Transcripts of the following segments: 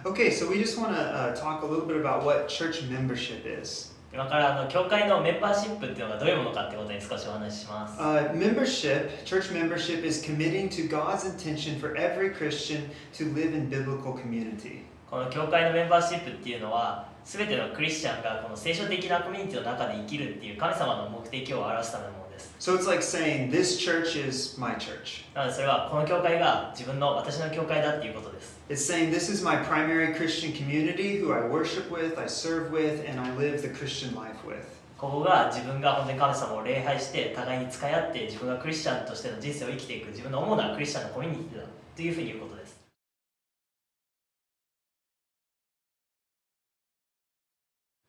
Okay, so we just want to talk a little bit about what church membership is. 今から教会のメンバーシップっていうのがどういうものかってことに少しお話しします。Church membership is committing to God's intention for every Christian to live in biblical community. この教会のメンバーシップっていうのは、すべてのクリスチャンがこの聖書的なコミュニティの中で生きるっていう神様の目的を表すためのものです。So it's like saying, this church is my church. なのでそれはこの教会が私の教会だっていうことです。It's saying this is my primary Christian community who I worship with, I serve with, and I live the Christian life with. ここが自分が本当に神様を礼拝して互いに使い合って自分がクリスチャンとしての人生を生きていく自分の主なクリスチャンのコミュニティだというふうに言うことです。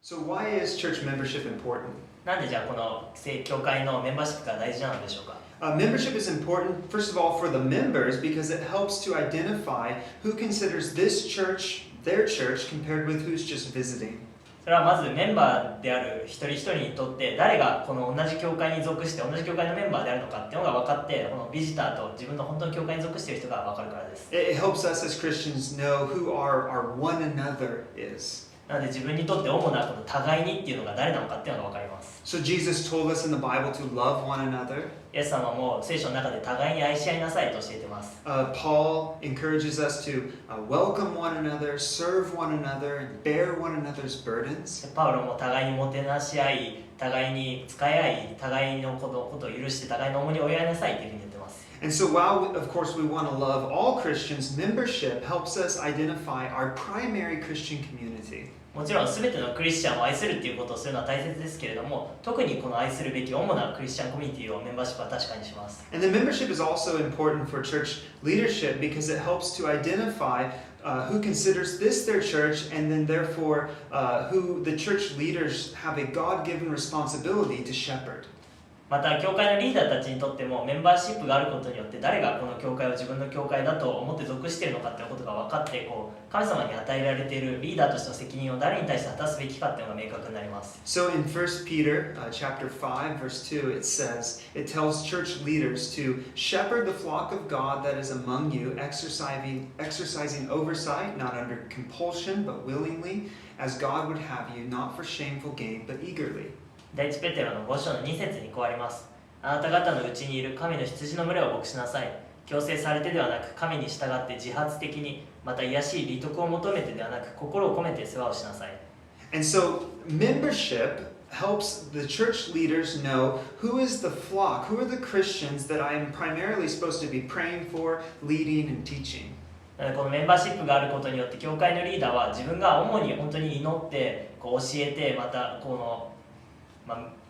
So why is church membership important? なんでじゃあこの教会のメンバーシップが大事なのでしょうか。Membership is important, first of all, for the members because it helps to identify who considers this church their church compared with who's just visiting. それはまずメンバーである一人一人にとって誰がこの同じ教会に属して同じ教会のメンバーであるのかっていうのが分かってこのビジターと自分の本当の教会に属している人が分かるからです。It helps us as Christians know who our one another is. なので自分にとって主なこの互いにっていうのが誰なのかっていうのが分かります。So Jesus told us in the Bible to love one another. イエス様も聖書の中で互いに愛し合いなさいと教えています。Paul encourages us to welcome one another, serve one another, and bear one another's burdens. パウロも互いにもてなし合い、互いに使い合い、互いのことを許して互いの重荷を負い合いなさいというふうに言っています。And so while, of course, we want to love all Christians, membership helps us identify our primary Christian community. もちろん全てのクリスチャンを愛するということをするのは大切ですけれども、特にこの愛するべき主なクリスチャンコミュニティをメンバーシップは確かにします。And the membership is also important for church leadership because it helps to identify who considers this their church and then therefore who the church leaders have a God-given responsibility to shepherd. また教会のリーダーたちにとってもメンバーシップがあることによって誰がこの教会を自分の教会だと思って属しているのかということが分かって神様に与えられているリーダーとしての責任を誰に対して果たすべきかというのが明確になります。So in 1 Peter chapter 5 verse 2 it tells church leaders to shepherd the flock of God that is among you, exercising oversight, not under compulsion but willingly, as God would have you, not for shameful gain but eagerly.第一ペテロの5章の2節にこうあります。あなた方のうちにいる神の羊の群れを牧しなさい。強制されてではなく神に従って自発的に、また卑しい利得を求めてではなく心を込めて世話をしなさい。And so membership helps the church leaders know who is the flock, who are the Christians that I am primarily supposed to be praying for, leading, and teaching. このメンバーシップがあることによって教会のリーダーは自分が主に本当に祈って教えてまた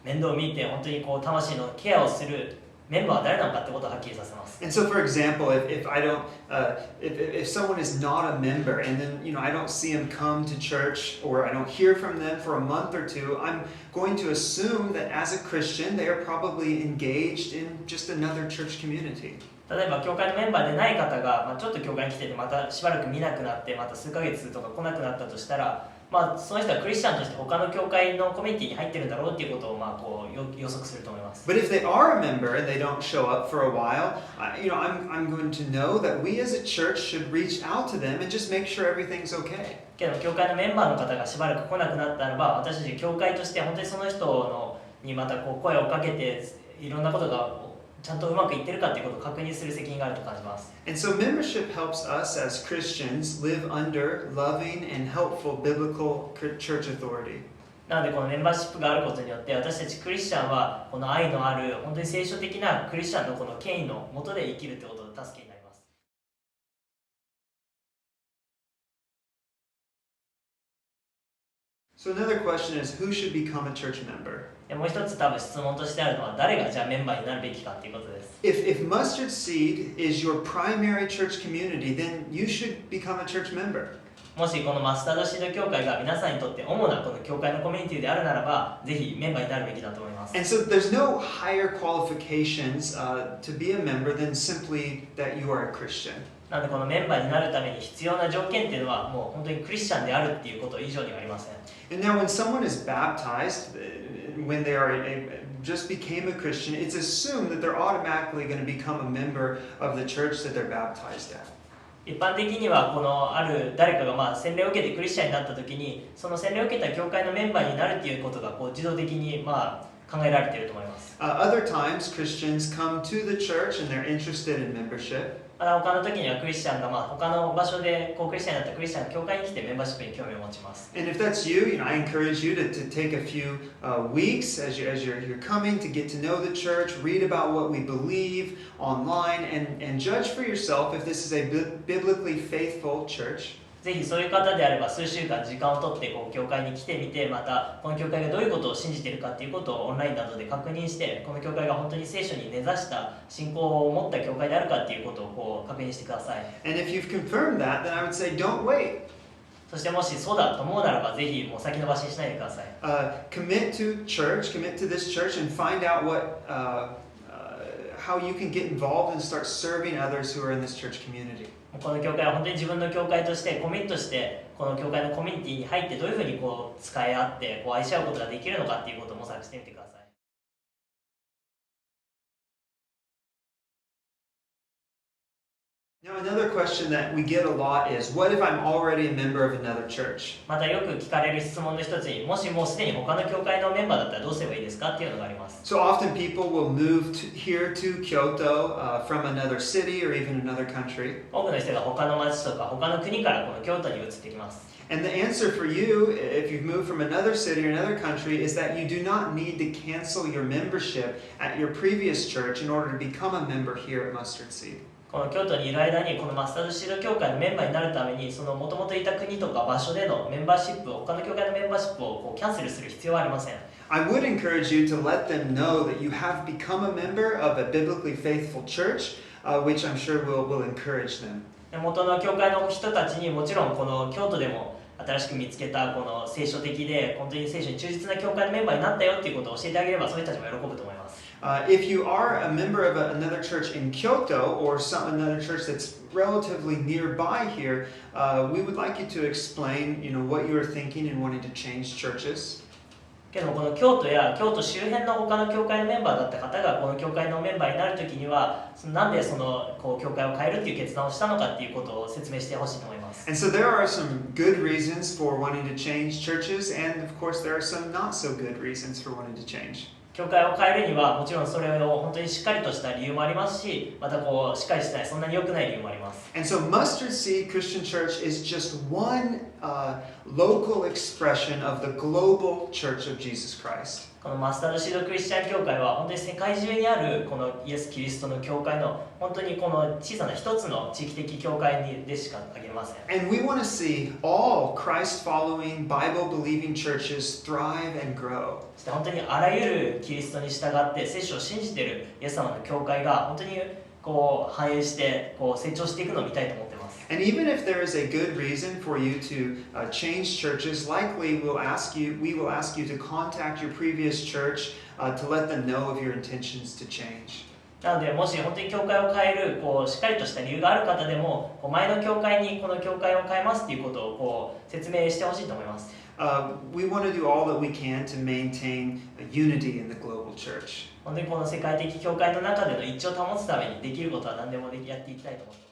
面倒を見て本当に魂のケアをするメンバーは誰なのかってことをはっきりさせます。And so, for example, if someone is not a member, and then I don't see them come to church, or I don't hear from them for a month or two, I'm going to assume that as a Christian, they are probably engaged in just another church community. 例えば教会のメンバーでない方が、ちょっと教会に来ててまたしばらく見なくなってまた数ヶ月とか来なくなったとしたら、その人はクリスチャンとして他の教会のコミュニティに入ってるんだろうっていうことを予測すると思います。But if they are a member and they don't show up for a while, I'm going to know that we as a church should reach out to them and just make sure everything's okay. けど教会のメンバーの方がしばらく来なくなったらば、私たち教会として本当にその人にまた声をかけていろんなことがちゃんとうまくいってるかっていうことを確認する責任があると感じます。And so membership helps us as Christians live under loving and helpful biblical church authority. なのでこのメンバーシップがあることによって私たちクリスチャンはこの愛のある本当に聖書的なクリスチャンのこの権威の下で生きるということの助けになります。So another question is, who should become a church member? もう一つ多分質問としてあるのは誰がじゃあメンバーになるべきかということです。If Mustard Seed is your primary church community, then you should become a church member. もしこのマスタードシード教会が皆さんにとって主なこの教会のコミュニティであるならば、ぜひメンバーになるべきだと思います。And so there's no higher qualifications to be a member than simply that you are a Christian. なのでこのメンバーになるために必要な条件っていうのはもう本当にクリスチャンであるっていうこと以上にはありません。And now when someone is baptized, when they just became a Christian, it's assumed that they're automatically going to become a member of the church that they're baptized at. 一般的にはこのある誰かが洗礼を受けてクリスチャンになった時にその洗礼を受けた教会のメンバーになるっていうことが自動的に考えられていると思います。Other times, Christians come to the church and they're interested in membership. 他の時にはクリスチャンが他の場所でクリスチャンになったクリスチャンの教会に来てメンバーシップに興味を持ちます。And if that's you, I encourage you to take a few weeks as you're coming to get to know the church, read about what we believe online, and judge for yourself if this is a biblically faithful church. ぜひそういう方であれば数週間時間をとって教会に来てみて、またこの教会がどういうことを信じているかということをオンラインなどで確認して、この教会が本当に聖書に根ざした信仰を持った教会であるかということを確認してください。And if you've confirmed that, then I would say don't wait. そしてもしそうだと思うならば、ぜひもう先延ばしにしないでください。Commit to this church, and find out how you can get involved and start serving others who are in this church community. この教会は本当に自分の教会としてコミットして、この教会のコミュニティに入ってどういうふうに使い合って愛し合うことができるのかっていうことを模索してみてください。Now, another question that we get a lot is, what if I'm already a member of another church? またよく聞かれる質問の一つに、もしもうすでに他の教会のメンバーだったらどうすればいいですかっていうのがあります。So often people will move here to Kyoto from another city or even another country. 多くの人が他の町とか他の国からこの京都に移ってきます。And the answer for you, if you've moved from another city or another country, is that you do not need to cancel your membership at your previous church in order to become a member here at Mustard Seed. この京都にいる間にこのマスタードシード教会のメンバーになるために、その元々いた国とか場所でのメンバーシップを、他の教会のメンバーシップをキャンセルする必要はありません。I would encourage you to let them know that you have become a member of a biblically faithful church, which I'm sure will encourage them. 元の教会の人たちにもちろんこの京都でも新しく見つけたこの聖書的で本当に聖書に忠実な教会のメンバーになったよっていうことを教えてあげれば、そういう人たちも喜ぶと思います。If you are a member of another church in Kyoto or another church that's relatively nearby here, we would like you to explain, what you are thinking and wanting to change churches. けどもこの京都や京都周辺の他の教会のメンバーだった方がこの教会のメンバーになるときには、なんでその教会を変えるっていう決断をしたのかっていうことを説明してほしいと思います。And so there are some good reasons for wanting to change churches, and of course there are some not so good reasons for wanting to change. 教会を変えるにはもちろんそれを本当にしっかりとした理由もありますし、またしっかりしたそんなに良くない理由もあります。And so Mustard Seed Christian Church is just one local expression of the global Church of Jesus Christ. このマスタードシードクリスチャン教会は本当に世界中にあるこのイエス・キリストの教会の本当にこの小さな一つの地域的教会でしかありません。And we want to see all Christ-following, Bible-believing churches thrive and grow. そして本当にあらゆるキリストに従って聖書を信じているイエス様の教会が本当に繁栄して成長していくのを見たいと思っています。And even if there is a good reason for you to change churches, likely we will ask you to contact your previous church to let them know of your intentions to change. なので、もし本当に教会を変えるしっかりとした理由がある方でも、前の教会にこの教会を変えますということを説明してほしいと思います。We want to do all that we can to maintain unity in the global church. 本当にこの世界的教会の中での一致を保つためにできることは何でもやっていきたいと思っています。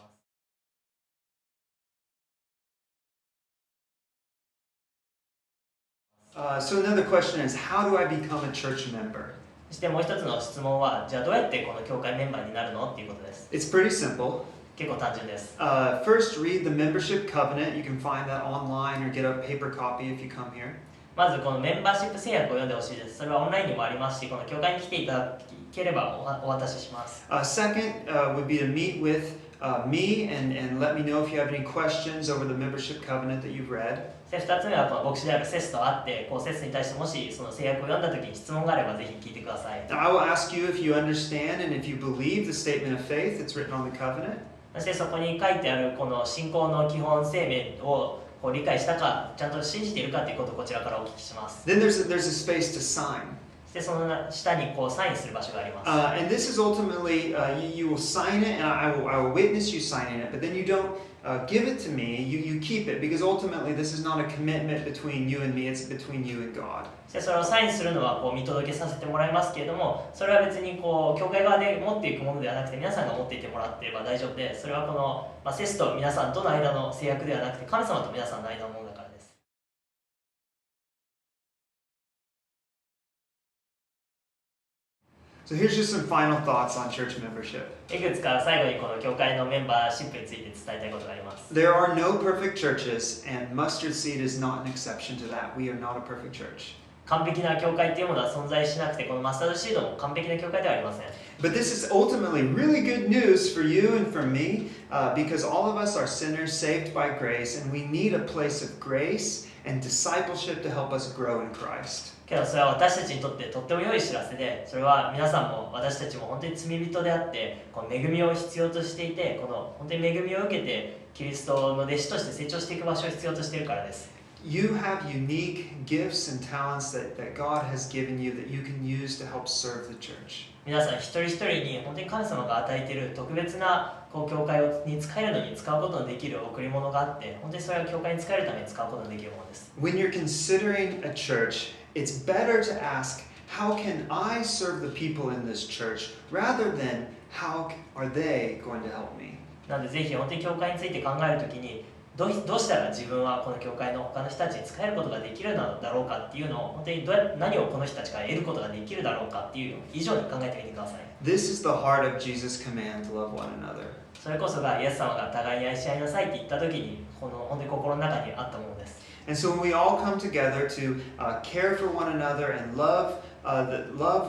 So another question is, how do I become a church member? そしてもう一つの質問は、じゃあどうやってこの教会メンバーになるのっていうことです。It's pretty simple. 結構単純です。First, read the membership covenant. You can find that online or get a paper copy if you come here. まずこのメンバーシップ制約を読んでほしいです。それはオンラインにもありますし、この教会に来ていただければお渡しします。Second would be to meet with me and let me know if you have any questions over the membership covenant that you've read. 2つ目はこの牧師であるセスと会って、セスに対してもしその制約を読んだ時に質問があればぜひ聞いてください。Now, I will ask you if you understand and if you believe the statement of faith that's written on the covenant. そしてそこに書いてあるこの信仰の基本声明を理解したか、ちゃんと信じているかということをこちらからお聞きします。Then there's a space to sign. でその下にこうサインする場所があります。And this is ultimately, you will sign it, and I will witness you signing it, but then you don't give it to me, you keep it, because ultimately this is not a commitment between you and me, it's between you and God. でそれをサインするのはこう見届けさせてもらいますけれども、それは別にこう教会側で持っていくものではなくて皆さんが持っていてもらっていれば大丈夫で、それはこの、セスと皆さんとの間の制約ではなくて神様と皆さんの間のものだからです。So here's just some final thoughts on church membership. いくつか最後にこの教会のメンバーシップについて伝えたいことがあります。There are no perfect churches, and Mustard Seed is not an exception to that. We are not a perfect church. 完璧な教会っていうものは存在しなくて、このマスタードシードも完璧な教会ではありません。But this is ultimately really good news for you and for me, because all of us are sinners saved by grace, and we need a place of grace and discipleship to help us grow in Christ. けどそれは私たちにとってとっても良い知らせで、それは皆さんも私たちも本当に罪人であって、この恵みを必要としていて、この本当に恵みを受けてキリストの弟子として成長していく場所を必要としているからです。You have unique gifts and talents that God has given you that you can use to help serve the church. 皆さん一人一人に本当に神様が与えている特別なこう教会に使えるのに使うことのできる贈り物があって、本当にそれは教会に使えるために使うことのできるものです。When you're considering a church, it's better to ask, how can I serve the people in this church, rather than how are they going to help me? なのでぜひ本当に教会について考えるときに、どうしたら自分はこの教会の他の人たちに使えることができるのだろうかっていうのを、本当に何をこの人たちから得ることができるだろうかっていう以上に考えてみてください。This is the heart of Jesus' command to love one another. それこそがイエス様が互いに愛し合いなさいって言ったときに、この本当に心の中にあったものです。And so when we all come together to care for one another and love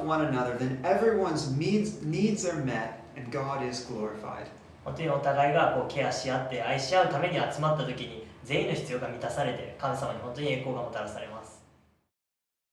one another, then everyone's needs are met and God is glorified. 本当にお互いがこうケアし合って愛し合うために集まったときに、全員の必要が満たされて、神様に本当に栄光がもたらされます。